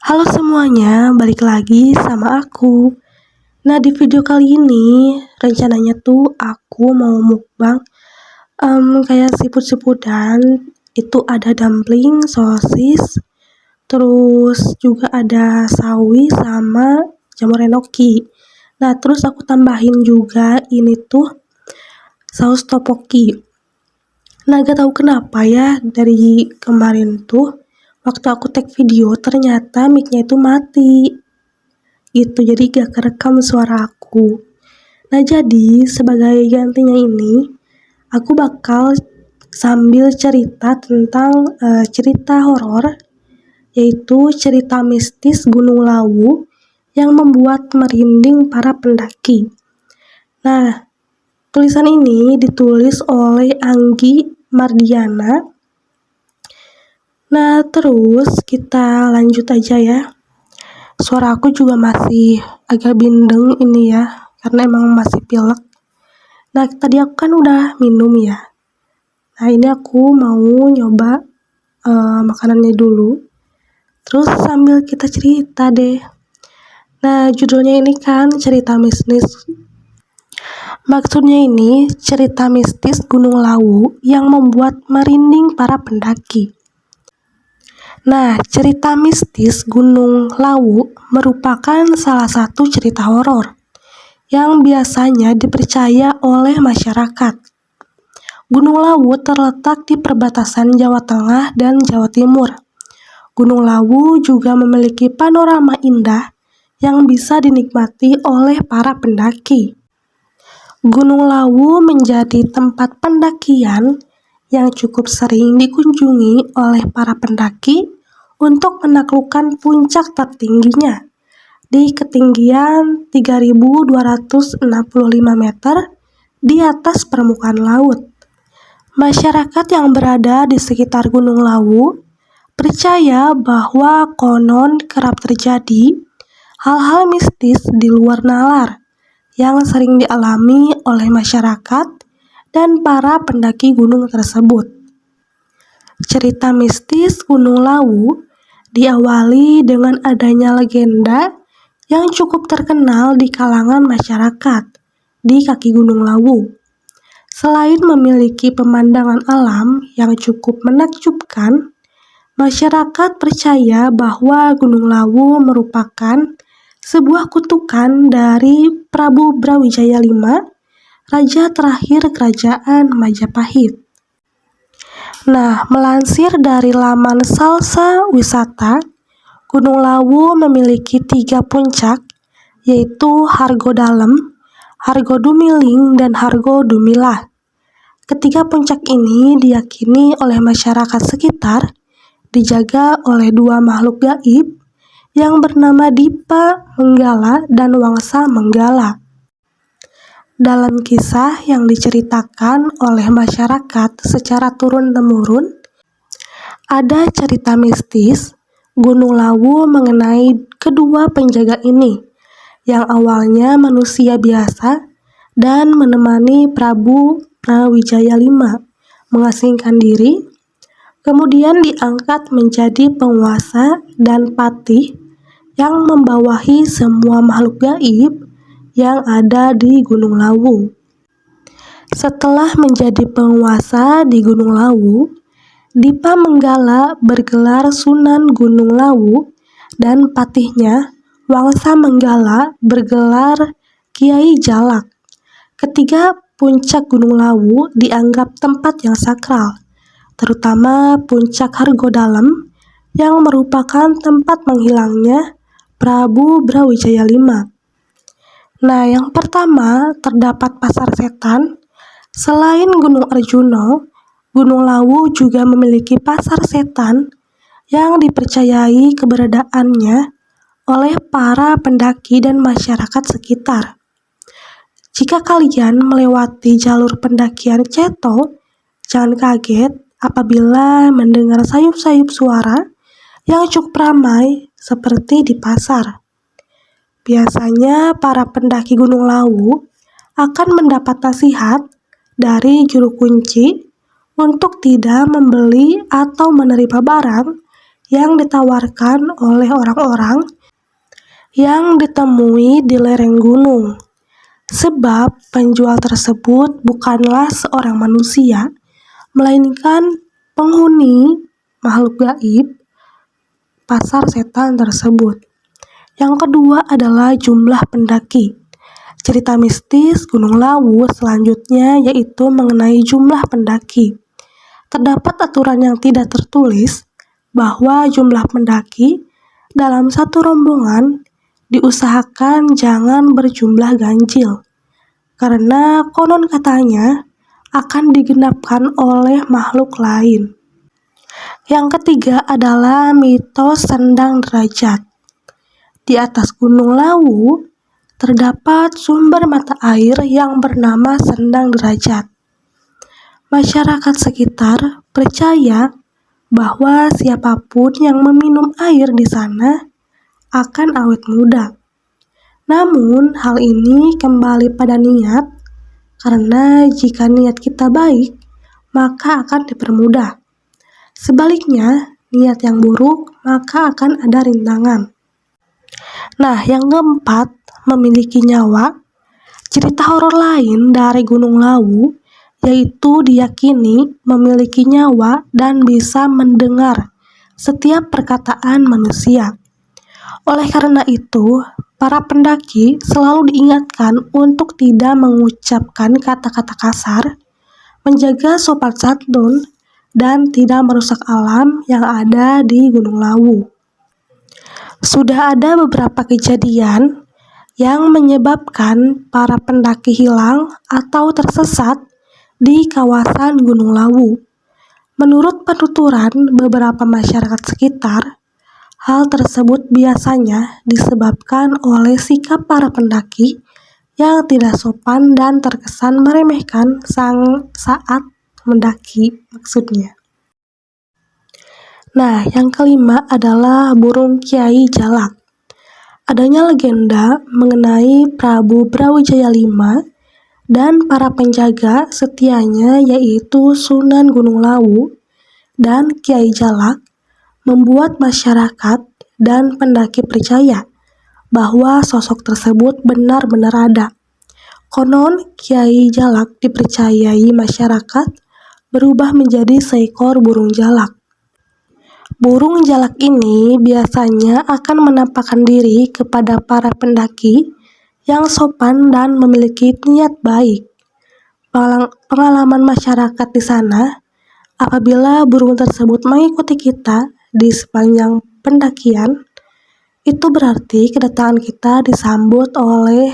Halo semuanya, balik lagi sama aku. Nah, di video kali ini rencananya tuh aku mau mukbang kayak siput-siputan. Itu ada dumpling, sosis, terus juga ada sawi sama jamur enoki. Nah, terus aku tambahin juga ini tuh saus topoki. Nah, gak tahu kenapa ya dari kemarin tuh waktu aku take video ternyata mic-nya itu mati. Gitu, jadi gak kerekam suara aku. Nah, jadi sebagai gantinya ini aku bakal sambil cerita tentang cerita horor, yaitu cerita mistis Gunung Lawu yang membuat merinding para pendaki. Nah, tulisan ini ditulis oleh Anggi Mardiana. Nah, terus kita lanjut aja ya. Suara aku juga masih agak bindeng ini ya, karena emang masih pilek. Nah, tadi aku kan udah minum ya. Nah, ini aku mau nyoba makanannya dulu. Terus sambil kita cerita deh. Nah, judulnya ini kan cerita mistis. Maksudnya ini cerita mistis Gunung Lawu yang membuat merinding para pendaki. Nah, cerita mistis Gunung Lawu merupakan salah satu cerita horor yang biasanya dipercaya oleh masyarakat. Gunung Lawu terletak di perbatasan Jawa Tengah dan Jawa Timur. Gunung Lawu juga memiliki panorama indah yang bisa dinikmati oleh para pendaki. Gunung Lawu menjadi tempat pendakian yang cukup sering dikunjungi oleh para pendaki untuk menaklukkan puncak tertingginya di ketinggian 3.265 meter di atas permukaan laut. Masyarakat yang berada di sekitar Gunung Lawu percaya bahwa konon kerap terjadi hal-hal mistis di luar nalar yang sering dialami oleh masyarakat dan para pendaki gunung tersebut. Cerita mistis Gunung Lawu diawali dengan adanya legenda yang cukup terkenal di kalangan masyarakat di kaki Gunung Lawu. Selain memiliki pemandangan alam yang cukup menakjubkan, masyarakat percaya bahwa Gunung Lawu merupakan sebuah kutukan dari Prabu Brawijaya V, raja terakhir kerajaan Majapahit. Nah, melansir dari laman Salsa Wisata, Gunung Lawu memiliki 3 puncak, yaitu Hargo Dalem, Hargo Dumiling, dan Hargo Dumilah. Ketiga puncak ini diyakini oleh masyarakat sekitar dijaga oleh 2 makhluk gaib yang bernama Dipa Menggala dan Wangsa Menggala. Dalam kisah yang diceritakan oleh masyarakat secara turun-temurun, ada cerita mistis Gunung Lawu mengenai kedua penjaga ini, yang awalnya manusia biasa dan menemani Prabu Brawijaya V mengasingkan diri, kemudian diangkat menjadi penguasa dan patih yang membawahi semua makhluk gaib yang ada di Gunung Lawu. Setelah menjadi penguasa di Gunung Lawu, Dipa Menggala bergelar Sunan Gunung Lawu dan patihnya Wangsa Menggala bergelar Kiai Jalak. Ketiga puncak Gunung Lawu dianggap tempat yang sakral, terutama puncak Hargo Dalem yang merupakan tempat menghilangnya Prabu Brawijaya V. Nah, yang pertama terdapat Pasar Setan. Selain Gunung Arjuno, Gunung Lawu juga memiliki Pasar Setan yang dipercayai keberadaannya oleh para pendaki dan masyarakat sekitar. Jika kalian melewati jalur pendakian Ceto, jangan kaget apabila mendengar sayup-sayup suara yang cukup ramai seperti di pasar. Biasanya para pendaki Gunung Lawu akan mendapat nasihat dari juru kunci untuk tidak membeli atau menerima barang yang ditawarkan oleh orang-orang yang ditemui di lereng gunung. Sebab penjual tersebut bukanlah seorang manusia, melainkan penghuni makhluk gaib pasar setan tersebut. Yang kedua adalah jumlah pendaki. Cerita mistis Gunung Lawu selanjutnya yaitu mengenai jumlah pendaki. Terdapat aturan yang tidak tertulis bahwa jumlah pendaki dalam satu rombongan diusahakan jangan berjumlah ganjil, karena konon katanya akan digenapkan oleh makhluk lain. Yang ketiga adalah mitos sendang derajat. Di atas Gunung Lawu terdapat sumber mata air yang bernama Sendang Derajat. Masyarakat sekitar percaya bahwa siapapun yang meminum air di sana akan awet muda. Namun, hal ini kembali pada niat, karena jika niat kita baik, maka akan dipermudah. Sebaliknya, niat yang buruk, maka akan ada rintangan. Nah, yang keempat, memiliki nyawa. Cerita horor lain dari Gunung Lawu yaitu diyakini memiliki nyawa dan bisa mendengar setiap perkataan manusia. Oleh karena itu, para pendaki selalu diingatkan untuk tidak mengucapkan kata-kata kasar, menjaga sopan santun, dan tidak merusak alam yang ada di Gunung Lawu. Sudah ada beberapa kejadian yang menyebabkan para pendaki hilang atau tersesat di kawasan Gunung Lawu. Menurut penuturan beberapa masyarakat sekitar, hal tersebut biasanya disebabkan oleh sikap para pendaki yang tidak sopan dan terkesan meremehkan saat mendaki maksudnya. Nah, yang kelima adalah burung Kiai Jalak. Adanya legenda mengenai Prabu Brawijaya V dan para penjaga setianya yaitu Sunan Gunung Lawu dan Kiai Jalak membuat masyarakat dan pendaki percaya bahwa sosok tersebut benar-benar ada. Konon, Kiai Jalak dipercayai masyarakat berubah menjadi seekor burung jalak. Burung jalak ini biasanya akan menampakkan diri kepada para pendaki yang sopan dan memiliki niat baik. Pengalaman masyarakat di sana, apabila burung tersebut mengikuti kita di sepanjang pendakian, itu berarti kedatangan kita disambut oleh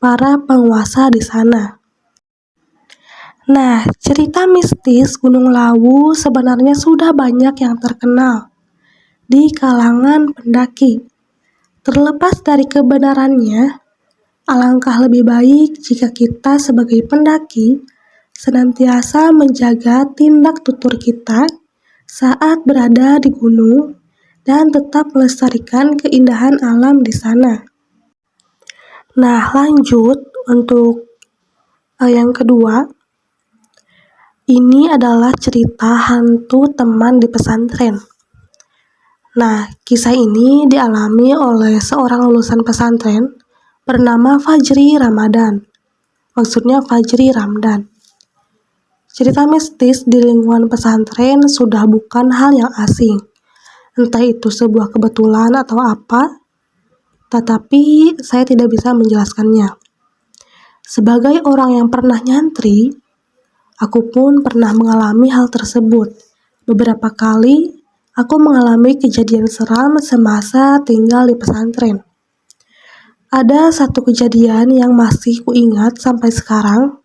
para penguasa di sana. Nah, cerita mistis Gunung Lawu sebenarnya sudah banyak yang terkenal di kalangan pendaki. Terlepas dari kebenarannya, alangkah lebih baik jika kita sebagai pendaki senantiasa menjaga tindak tutur kita saat berada di gunung dan tetap melestarikan keindahan alam di sana. Nah, lanjut untuk yang kedua. Ini adalah cerita hantu teman di pesantren. Nah, kisah ini dialami oleh seorang lulusan pesantren bernama Fajri Ramadan. Maksudnya Fajri Ramdan. Cerita mistis di lingkungan pesantren sudah bukan hal yang asing. Entah itu sebuah kebetulan atau apa, tetapi saya tidak bisa menjelaskannya. Sebagai orang yang pernah nyantri, aku pun pernah mengalami hal tersebut. Beberapa kali, aku mengalami kejadian seram semasa tinggal di pesantren. Ada satu kejadian yang masih kuingat sampai sekarang,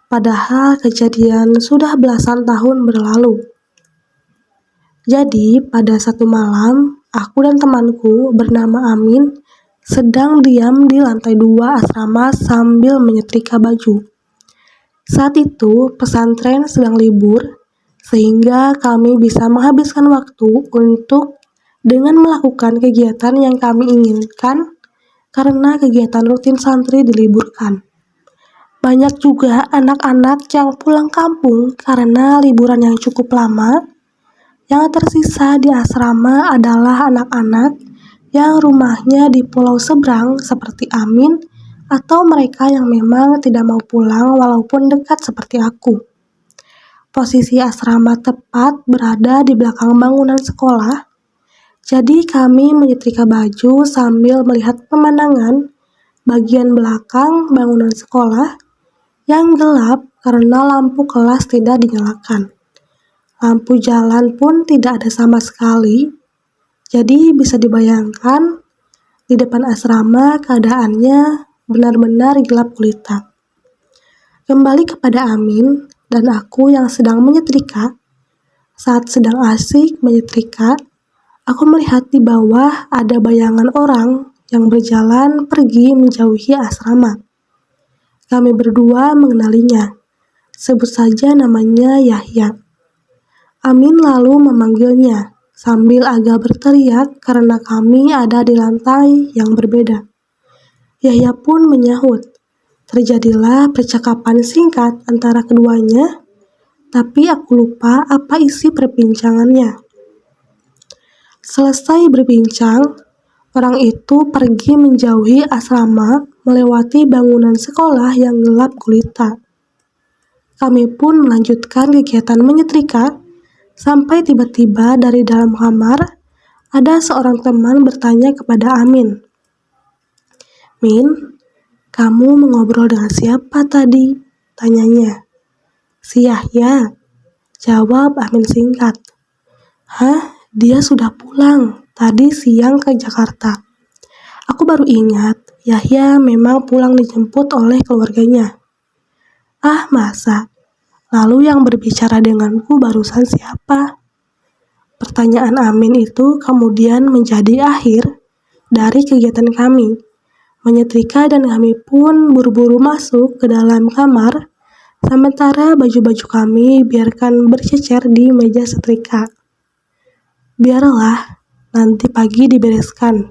padahal kejadian sudah belasan tahun berlalu. Jadi, pada satu malam, aku dan temanku bernama Amin sedang diam di lantai 2 asrama sambil menyetrika baju. Saat itu, pesantren sedang libur, sehingga kami bisa menghabiskan waktu dengan melakukan kegiatan yang kami inginkan karena kegiatan rutin santri diliburkan. Banyak juga anak-anak yang pulang kampung karena liburan yang cukup lama, Yang tersisa di asrama adalah anak-anak yang rumahnya di pulau seberang seperti Amin, atau mereka yang memang tidak mau pulang walaupun dekat seperti aku. Posisi asrama tepat berada di belakang bangunan sekolah, jadi kami menyetrika baju sambil melihat pemandangan bagian belakang bangunan sekolah yang gelap karena lampu kelas tidak dinyalakan. Lampu jalan pun tidak ada sama sekali, jadi bisa dibayangkan di depan asrama keadaannya benar-benar gelap gulita. Kembali kepada Amin dan aku yang sedang menyetrika. Saat sedang asik menyetrika, aku melihat di bawah ada bayangan orang yang berjalan pergi menjauhi asrama. Kami berdua mengenalinya. Sebut saja namanya Yahya. Amin lalu memanggilnya sambil agak berteriak karena kami ada di lantai yang berbeda. Yahya pun menyahut. Terjadilah percakapan singkat antara keduanya, tapi aku lupa apa isi perbincangannya. Selesai berbincang, orang itu pergi menjauhi asrama melewati bangunan sekolah yang gelap gulita. Kami pun melanjutkan kegiatan menyetrika sampai tiba-tiba dari dalam kamar ada seorang teman bertanya kepada Amin. "Min, kamu mengobrol dengan siapa tadi?" tanyanya. "Si Yahya," jawab Amin singkat. "Hah? Dia sudah pulang. Tadi siang ke Jakarta." Aku baru ingat, Yahya memang pulang dijemput oleh keluarganya. "Ah, masa? Lalu yang berbicara denganku barusan siapa?" Pertanyaan Amin itu kemudian menjadi akhir dari kegiatan kami menyetrika dan kami pun buru-buru masuk ke dalam kamar, sementara baju-baju kami biarkan bercecer di meja setrika. Biarlah, nanti pagi dibereskan.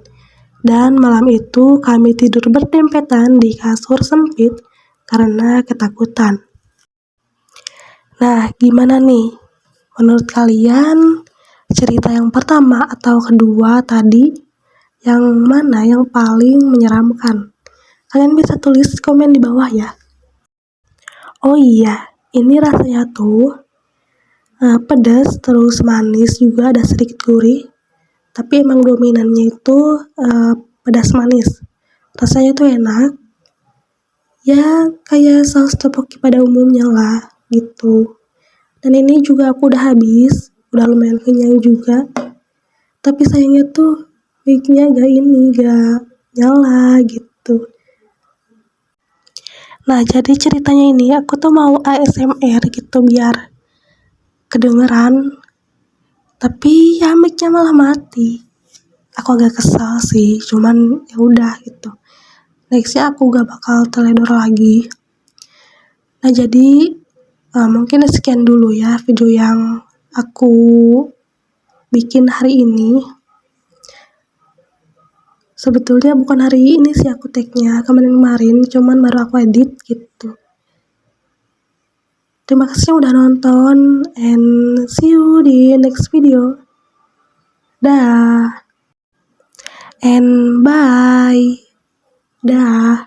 Dan malam itu kami tidur berdempetan di kasur sempit karena ketakutan. Nah, gimana nih? Menurut kalian, cerita yang pertama atau kedua tadi, yang mana yang paling menyeramkan? Kalian bisa tulis komen di bawah ya. Oh iya, ini rasanya tuh pedas terus manis juga ada sedikit gurih. Tapi emang dominannya itu pedas manis. Rasanya tuh enak. Ya kayak saus tteokbokki pada umumnya lah gitu. Dan ini juga aku udah habis, udah lumayan kenyang juga. Tapi sayangnya tuh mic-nya gak nyala gitu. Nah, jadi ceritanya ini aku tuh mau ASMR gitu biar kedengeran. Tapi ya mic-nya malah mati. Aku agak kesal sih, cuman ya udah gitu. Nextnya aku gak bakal teledor lagi. Nah, jadi mungkin sekian dulu ya video yang aku bikin hari ini. Sebetulnya bukan hari ini sih aku tag-nya, kemarin-kemarin, cuman baru aku edit gitu. Terima kasih udah nonton, and see you di next video. Dah. And bye. Dah.